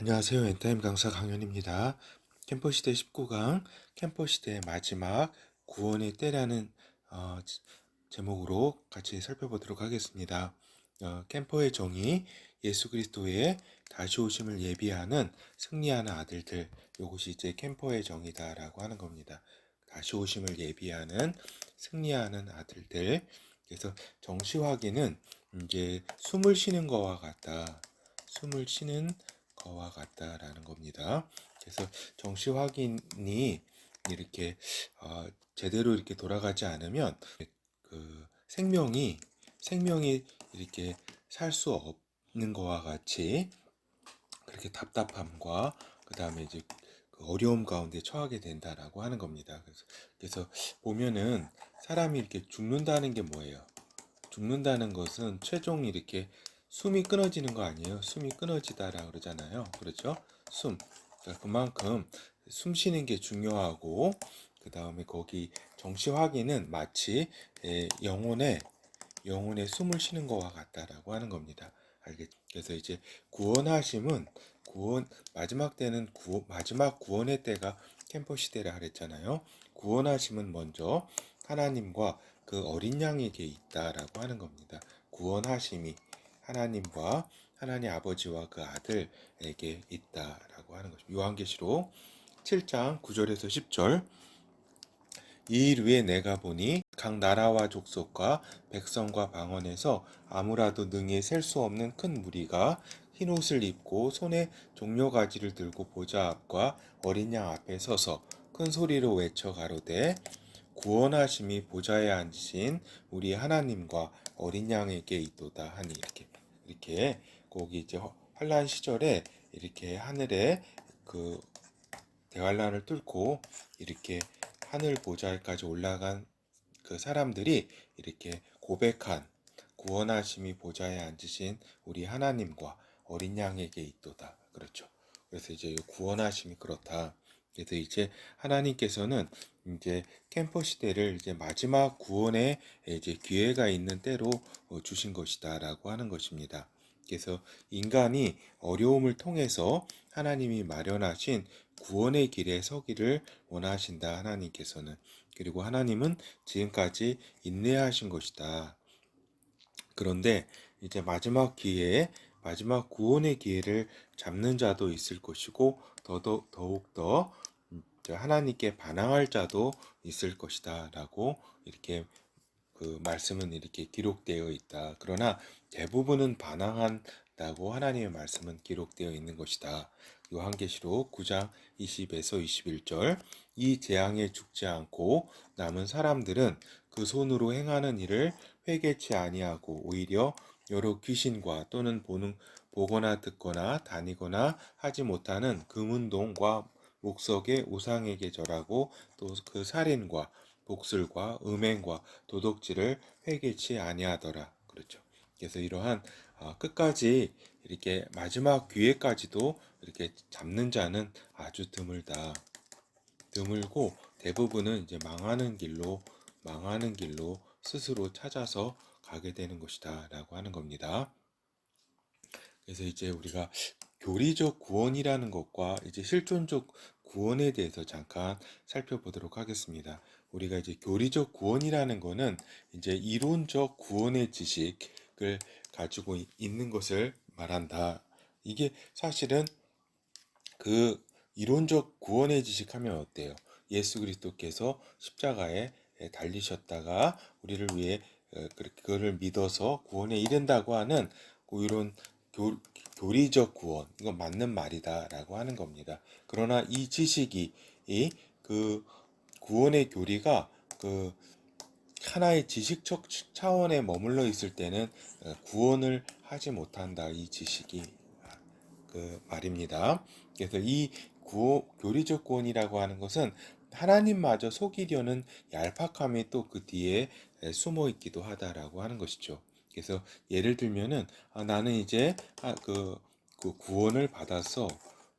안녕하세요. 엔타임 강사 강연입니다. 캠퍼시대 19강 캠퍼시대의 마지막 구원의 때라는 제목으로 같이 살펴보도록 하겠습니다. 캠퍼의 정의, 예수 그리스도의 다시 오심을 예비하는 승리하는 아들들, 이것이 이제 캠퍼의 정의다라고 하는 겁니다. 다시 오심을 예비하는 승리하는 아들들. 그래서 정시 확인은 이제 숨을 쉬는 것과 같다. 숨을 쉬는 거와 같다라는 겁니다. 그래서 정시 확인이 이렇게 제대로 이렇게 돌아가지 않으면 그 생명이 이렇게 살 수 없는 거와 같이 그렇게 답답함과 그 다음에 이제 그 어려움 가운데 처하게 된다라고 하는 겁니다. 그래서 보면은 사람이 이렇게 죽는다는 게 뭐예요? 죽는다는 것은 최종 이렇게 숨이 끊어지는 거 아니에요? 숨이 끊어지다라 그러잖아요. 그렇죠? 그러니까 그만큼 숨 쉬는 게 중요하고 그 다음에 거기 정시 확인은 마치 영혼의 숨을 쉬는 것과 같다라고 하는 겁니다. 알겠죠? 그래서 이제 구원하심은 마지막 때는 마지막 구원의 때가 캠퍼 시대라 그랬잖아요. 구원하심은 먼저 하나님과 그 어린 양에게 있다라고 하는 겁니다. 구원하심이 하나님과 하나님 아버지와 그 아들에게 있다라고 하는 것입니다. 요한계시록 7장 9절에서 10절. 이 일 위에 내가 보니 각 나라와 족속과 백성과 방언에서 아무라도 능히 셀 수 없는 큰 무리가 흰 옷을 입고 손에 종려가지를 들고 보좌 앞과 어린 양 앞에 서서 큰 소리로 외쳐 가로되 구원하심이 보좌에 앉으신 우리 하나님과 어린 양에게 있도다 하니 이렇게 거기 이제 환란 시절에 이렇게 하늘에 그 대환란을 뚫고 이렇게 하늘 보좌까지 올라간 그 사람들이 이렇게 고백한 구원하심이 보좌에 앉으신 우리 하나님과 어린 양에게 있도다. 그렇죠. 그래서 이제 구원하심이 그렇다. 그래서 이제 하나님께서는 이제 캠퍼 시대를 이제 마지막 구원의 이제 기회가 있는 때로 주신 것이다라고 하는 것입니다. 그래서 인간이 어려움을 통해서 하나님이 마련하신 구원의 길에 서기를 원하신다. 하나님께서는. 그리고 하나님은 지금까지 인내하신 것이다. 그런데 이제 마지막 구원의 기회를 잡는 자도 있을 것이고 더욱더 하나님께 반항할 자도 있을 것이다 라고 이렇게 그 말씀은 이렇게 기록되어 있다. 그러나 대부분은 반항한다고 하나님의 말씀은 기록되어 있는 것이다. 요한계시록 9장 20에서 21절. 이 재앙에 죽지 않고 남은 사람들은 그 손으로 행하는 일을 회개치 아니하고 오히려 여러 귀신과 또는 보거나 듣거나 다니거나 하지 못하는 금운동과 목석의 우상에게 절하고 또 그 살인과 복술과 음행과 도덕질을 회개치 아니하더라. 그렇죠. 그래서 이러한 끝까지 이렇게 마지막 기회까지도 이렇게 잡는 자는 아주 드물고 대부분은 이제 망하는 길로 스스로 찾아서 가게 되는 것이다라고 하는 겁니다. 그래서 이제 우리가 교리적 구원이라는 것과 이제 실존적 구원에 대해서 잠깐 살펴보도록 하겠습니다. 우리가 이제 교리적 구원이라는 것은 이제 이론적 구원의 지식을 가지고 있는 것을 말한다. 이게 사실은 그 이론적 구원의 지식하면 어때요? 예수 그리스도께서 십자가에 달리셨다가 우리를 위해 그거를 믿어서 구원에 이른다고 하는 이런 교, 교리적 구원, 이건 맞는 말이다라고 하는 겁니다. 그러나 이 지식이 그 구원의 교리가 그 하나의 지식적 차원에 머물러 있을 때는 구원을 하지 못한다. 이 지식이 그 말입니다. 그래서 이 교리적 구원이라고 하는 것은 하나님마저 속이려는 얄팍함이 또 그 뒤에 숨어 있기도 하다라고 하는 것이죠. 그래서 예를 들면은 나는 이제 그 구원을 받았어.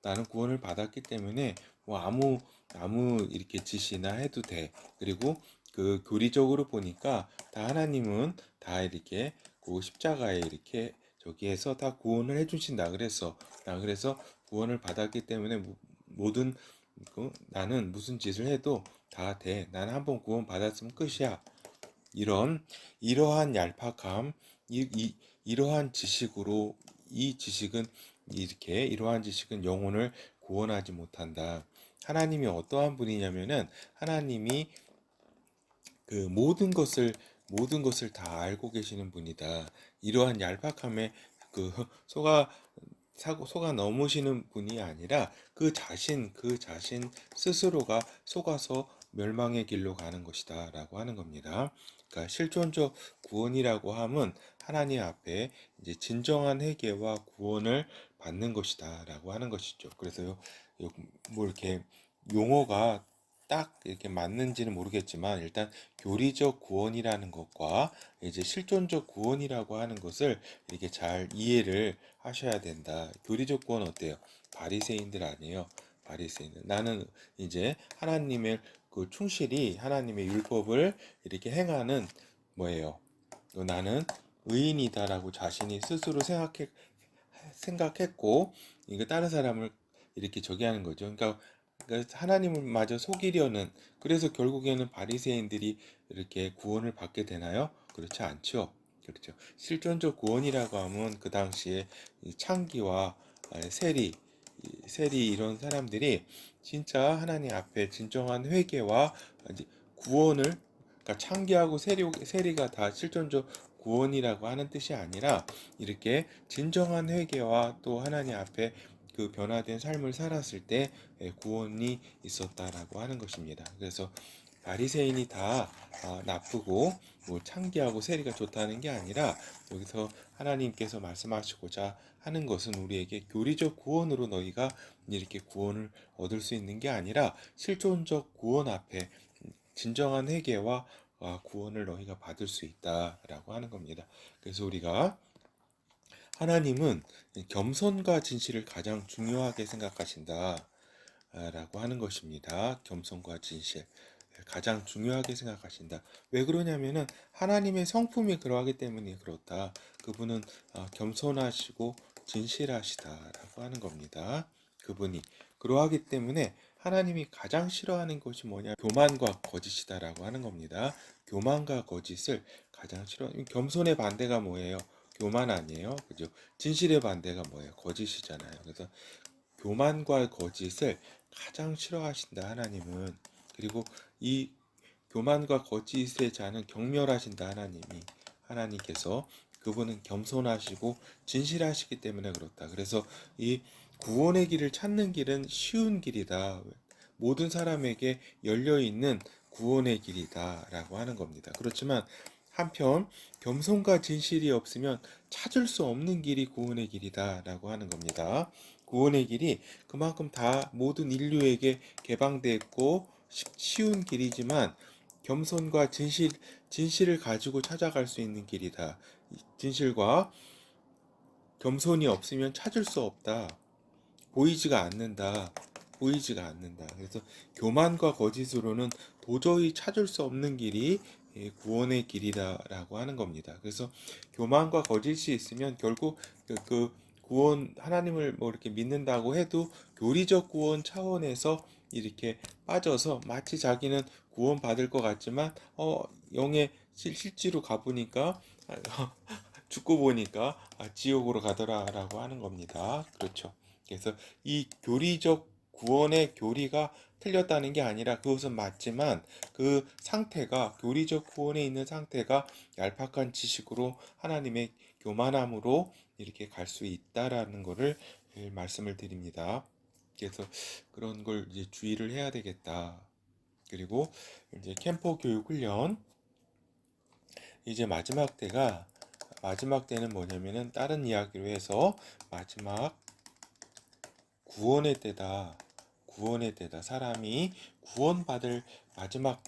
나는 구원을 받았기 때문에 뭐 아무 이렇게 짓이나 해도 돼. 그리고 그 교리적으로 보니까 다 하나님은 다 이렇게 그 십자가에 이렇게 저기에서 다 구원을 해주신다. 그래서 구원을 받았기 때문에 모든 나는 무슨 짓을 해도 다 돼. 나는 한번 구원 받았으면 끝이야. 이러한 얄팍함, 이러한 지식으로 이 지식은 이러한 지식은 영혼을 구원하지 못한다. 하나님이 어떠한 분이냐면은 하나님이 그 모든 것을 다 알고 계시는 분이다. 이러한 얄팍함에 그 속아 넘으시는 분이 아니라 그 자신 스스로가 속아서 멸망의 길로 가는 것이다라고 하는 겁니다. 그러니까 실존적 구원이라고 함은 하나님 앞에 이제 진정한 회개와 구원을 받는 것이다라고 하는 것이죠. 그래서 뭐 이렇게 용어가 딱 이렇게 맞는지는 모르겠지만 일단 교리적 구원이라는 것과 이제 실존적 구원이라고 하는 것을 이렇게 잘 이해를 하셔야 된다. 교리적 구원 어때요? 바리새인들 아니에요. 바리새인들. 나는 이제 하나님의 그 충실히 하나님의 율법을 이렇게 행하는 뭐예요? 나는 의인이다라고 자신이 스스로 생각했고 이거 다른 사람을 이렇게 저기 하는 거죠. 그러니까 하나님을 마저 속이려는 그래서 결국에는 바리새인들이 이렇게 구원을 받게 되나요? 그렇지 않죠. 그렇죠. 실존적 구원이라고 하면 그 당시에 창기와 세리, 세리 이런 사람들이 진짜 하나님 앞에 진정한 회개와 이제 구원을 그러니까 창기하고 세리가 다 실존적 구원이라고 하는 뜻이 아니라 이렇게 진정한 회개와 또 하나님 앞에 그 변화된 삶을 살았을 때 구원이 있었다라고 하는 것입니다. 그래서 바리새인이 다 나쁘고 뭐 창기하고 세리가 좋다는 게 아니라 여기서 하나님께서 말씀하시고자 하는 것은 우리에게 교리적 구원으로 너희가 이렇게 구원을 얻을 수 있는 게 아니라 실존적 구원 앞에 진정한 회개와 구원을 너희가 받을 수 있다라고 하는 겁니다. 그래서 우리가 하나님은 겸손과 진실을 가장 중요하게 생각하신다. 라고 하는 것입니다. 겸손과 진실. 가장 중요하게 생각하신다. 왜 그러냐면은 하나님의 성품이 그러하기 때문에 그렇다. 그분은 겸손하시고 진실하시다라고 하는 겁니다. 그분이 그러하기 때문에 하나님이 가장 싫어하는 것이 뭐냐? 교만과 거짓이다라고 하는 겁니다. 교만과 거짓을 가장 싫어하는 겸손의 반대가 뭐예요? 교만 아니에요. 그죠? 진실의 반대가 뭐예요? 거짓이잖아요. 그래서 교만과 거짓을 가장 싫어하신다 하나님은. 그리고 이 교만과 거짓의 자는 경멸하신다 하나님께서 그분은 겸손하시고 진실하시기 때문에 그렇다. 그래서 이 구원의 길을 찾는 길은 쉬운 길이다. 모든 사람에게 열려 있는 구원의 길이다라고 하는 겁니다. 그렇지만 한편 겸손과 진실이 없으면 찾을 수 없는 길이 구원의 길이다라고 하는 겁니다. 구원의 길이 그만큼 다 모든 인류에게 개방되었고 쉬운 길이지만 겸손과 진실을 가지고 찾아갈 수 있는 길이다. 진실과 겸손이 없으면 찾을 수 없다. 보이지가 않는다. 보이지가 않는다. 그래서 교만과 거짓으로는 도저히 찾을 수 없는 길이 구원의 길이다라고 하는 겁니다. 그래서 교만과 거짓이 있으면 결국 그 구원 하나님을 뭐 이렇게 믿는다고 해도 교리적 구원 차원에서 이렇게 빠져서 마치 자기는 구원 받을 것 같지만 영의 실지로 가보니까 죽고 보니까 지옥으로 가더라라고 하는 겁니다. 그렇죠. 그래서 이 교리적 구원의 교리가 틀렸다는 게 아니라 그것은 맞지만 그 상태가 교리적 구원에 있는 상태가 얄팍한 지식으로 하나님의 교만함으로 이렇게 갈 수 있다라는 것을 말씀을 드립니다. 그래서 그런 걸 이제 주의를 해야 되겠다. 그리고 이제 캠퍼 교육 훈련 이제 마지막 때는 뭐냐면은 다른 이야기로 해서 마지막 구원의 때다. 구원의 때다. 사람이 구원받을 마지막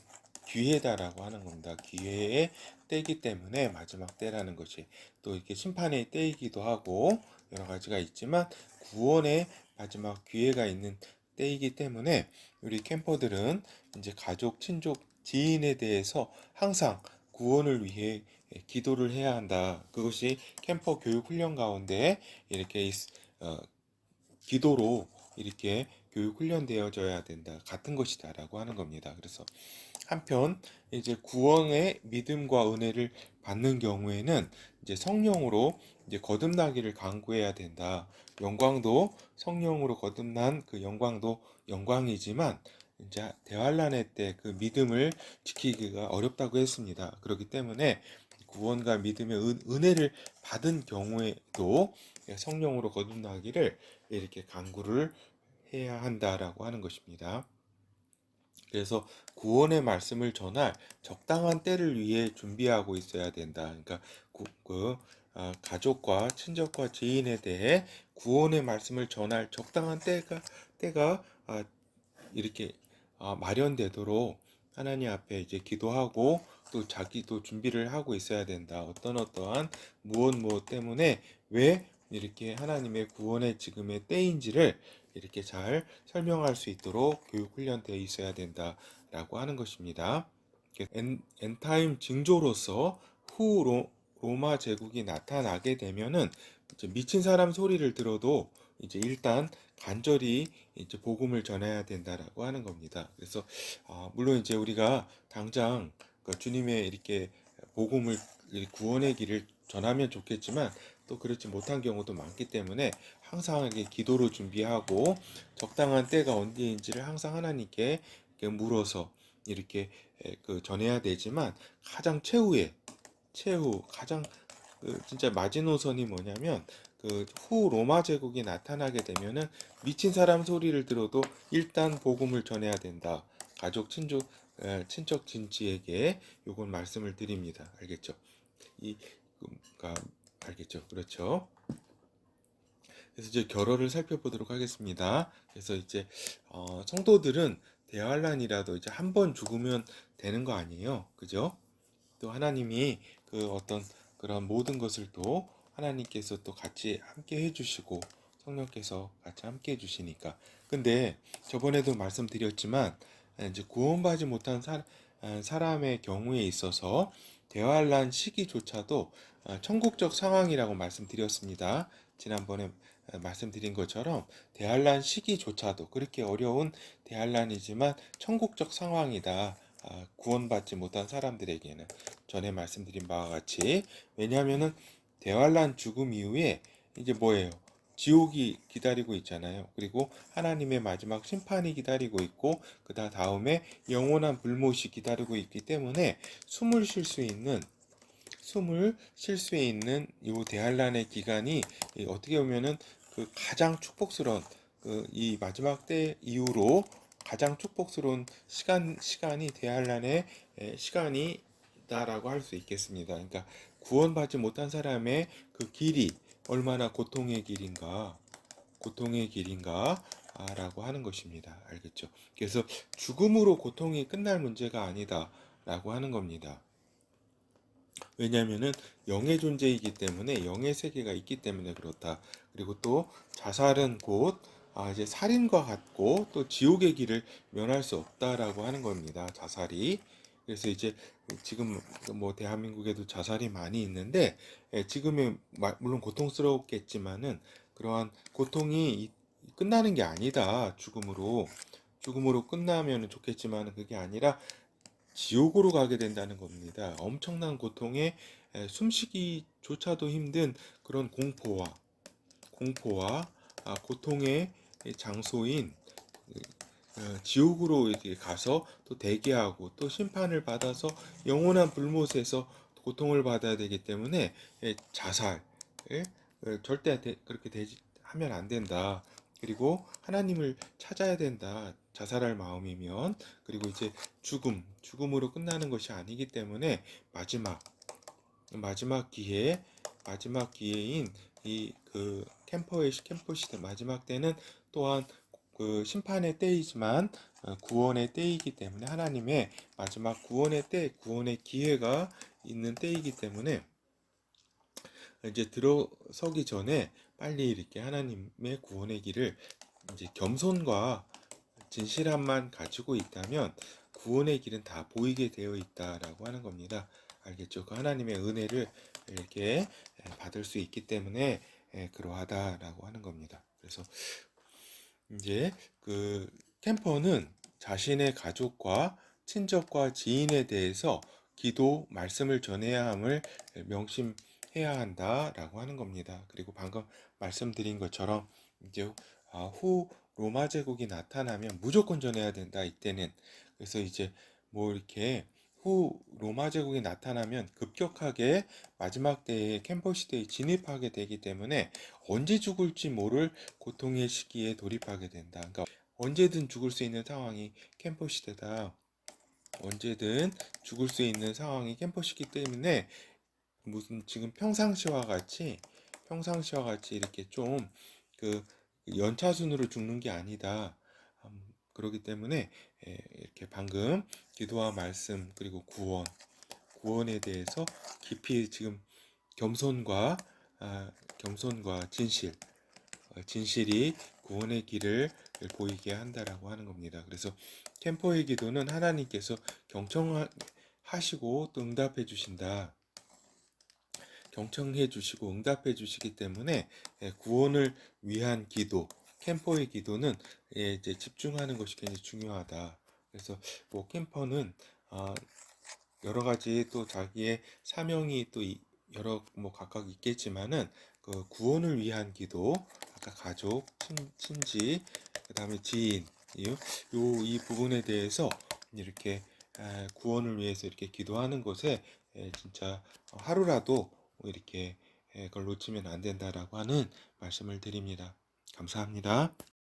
기회다라고 하는 겁니다. 기회의 때이기 때문에 마지막 때라는 것이 또 이렇게 심판의 때이기도 하고 여러 가지가 있지만 구원의 마지막 기회가 있는 때이기 때문에 우리 캠퍼들은 이제 가족, 친족, 지인에 대해서 항상 구원을 위해 기도를 해야 한다. 그것이 캠퍼 교육 훈련 가운데 이렇게 기도로 이렇게 교육 훈련되어져야 된다. 같은 것이다라고 하는 겁니다. 그래서 한편 이제 구원의 믿음과 은혜를 받는 경우에는 이제 성령으로 이제 거듭나기를 간구해야 된다. 영광도 성령으로 거듭난 그 영광도 영광이지만 이제 대환란의 때 그 믿음을 지키기가 어렵다고 했습니다. 그렇기 때문에 구원과 믿음의 은혜를 받은 경우에도 성령으로 거듭나기를 이렇게 간구를 해야 한다라고 하는 것입니다. 그래서 구원의 말씀을 전할 적당한 때를 위해 준비하고 있어야 된다. 그러니까 가족과 친족과 지인에 대해 구원의 말씀을 전할 적당한 때가 이렇게 마련되도록 하나님 앞에 이제 기도하고 또 자기도 준비를 하고 있어야 된다. 어떠한 무엇 때문에 왜 이렇게 하나님의 구원의 지금의 때인지를 이렇게 잘 설명할 수 있도록 교육 훈련되어 있어야 된다라고 하는 것입니다. 엔타임 징조로서 후 로마 제국이 나타나게 되면은 이제 미친 사람 소리를 들어도 이제 일단 간절히 이제 복음을 전해야 된다라고 하는 겁니다. 그래서 물론 이제 우리가 당장 그 주님의 이렇게 복음을 구원의 길을 전하면 좋겠지만 또 그렇지 못한 경우도 많기 때문에 항상 이렇게 기도로 준비하고 적당한 때가 언제인지를 항상 하나님께 물어서 이렇게 전해야 되지만 가장 최후 가장 진짜 마지노선이 뭐냐면 후 로마 제국이 나타나게 되면은 미친 사람 소리를 들어도 일단 복음을 전해야 된다. 가족 친척 진지에게 요건 말씀을 드립니다. 알겠죠? 그러니까 알겠죠? 그렇죠? 그래서 이제 결어를 살펴보도록 하겠습니다. 그래서 이제 성도들은 대환란이라도 이제 한 번 죽으면 되는 거 아니에요, 그죠? 또 하나님이 그 어떤 그런 모든 것을 또 하나님께서 또 같이 함께 해주시고 성령께서 같이 함께 해주시니까. 근데 저번에도 말씀드렸지만 이제 구원받지 못한 사람의 경우에 있어서 대환란 시기조차도 천국적 상황이라고 말씀드렸습니다. 지난번에 말씀드린 것처럼 대환란 시기조차도 그렇게 어려운 대환란이지만 천국적 상황이다. 구원받지 못한 사람들에게는 전에 말씀드린 바와 같이. 왜냐하면은 대환란 죽음 이후에 이제 뭐예요? 지옥이 기다리고 있잖아요. 그리고 하나님의 마지막 심판이 기다리고 있고 그 다음에 영원한 불못이 기다리고 있기 때문에 숨을 쉴 수 있는 이 대환란의 기간이 어떻게 보면은 그 가장 축복스러운 이 마지막 때 이후로 가장 축복스러운 시간이 대환란의 시간이다라고 할 수 있겠습니다. 그러니까 구원받지 못한 사람의 그 길이 얼마나 고통의 길인가 라고 하는 것입니다. 알겠죠? 그래서 죽음으로 고통이 끝날 문제가 아니다라고 하는 겁니다. 왜냐하면은 영의 존재이기 때문에 영의 세계가 있기 때문에 그렇다. 그리고 또 자살은 곧 이제 살인과 같고 또 지옥의 길을 면할 수 없다라고 하는 겁니다. 자살이. 그래서 이제 지금 뭐 대한민국에도 자살이 많이 있는데 지금은 물론 고통스럽겠지만은 그러한 고통이 끝나는 게 아니다. 죽음으로 끝나면 좋겠지만 그게 아니라 지옥으로 가게 된다는 겁니다. 엄청난 고통에 숨쉬기조차도 힘든 그런 공포와 고통의 장소인 지옥으로 이렇게 가서 또 대기하고 또 심판을 받아서 영원한 불못에서 고통을 받아야 되기 때문에 자살 절대 그렇게 하면 안 된다. 그리고 하나님을 찾아야 된다. 자살할 마음이면. 그리고 이제 죽음으로 끝나는 것이 아니기 때문에 마지막 기회인 이 캠퍼 시대 마지막 때는 또한 그 심판의 때이지만 구원의 때이기 때문에 하나님의 마지막 구원의 기회가 있는 때이기 때문에 이제 들어서기 전에 빨리 이렇게 하나님의 구원의 길을 이제 겸손과 진실함만 가지고 있다면 구원의 길은 다 보이게 되어 있다라고 하는 겁니다. 알겠죠? 그 하나님의 은혜를 이렇게 받을 수 있기 때문에 그러하다라고 하는 겁니다. 그래서 이제 그 캠퍼는 자신의 가족과 친족과 지인에 대해서 기도, 말씀을 전해야 함을 명심해야 한다라고 하는 겁니다. 그리고 방금 말씀드린 것처럼 이제 후 로마 제국이 나타나면 무조건 전해야 된다, 이때는. 그래서 이제 뭐 이렇게 후 로마 제국이 나타나면 급격하게 마지막 때에 캠퍼 시대에 진입하게 되기 때문에 언제 죽을지 모를 고통의 시기에 돌입하게 된다. 그러니까 언제든 죽을 수 있는 상황이 캠퍼 시대다. 언제든 죽을 수 있는 상황이 캠퍼 시기 때문에 무슨 지금 평상시와 같이 이렇게 좀 그 연차순으로 죽는 게 아니다. 그렇기 때문에 이렇게 방금 기도와 말씀 그리고 구원에 대해서 깊이 지금 겸손과 겸손과 진실이 구원의 길을 보이게 한다라고 하는 겁니다. 그래서 캠퍼의 기도는 하나님께서 경청하시고 또 응답해 주신다. 경청해 주시고 응답해 주시기 때문에 구원을 위한 기도, 캠퍼의 기도는 이제 집중하는 것이 굉장히 중요하다. 그래서 뭐 캠퍼는 여러 가지 또 자기의 사명이 또 여러 뭐 각각 있겠지만은 그 구원을 위한 기도, 아까 가족, 친지, 그다음에 지인 이 부분에 대해서 이렇게 구원을 위해서 이렇게 기도하는 것에 진짜 하루라도 이렇게 그걸 놓치면 안 된다라고 하는 말씀을 드립니다. 감사합니다.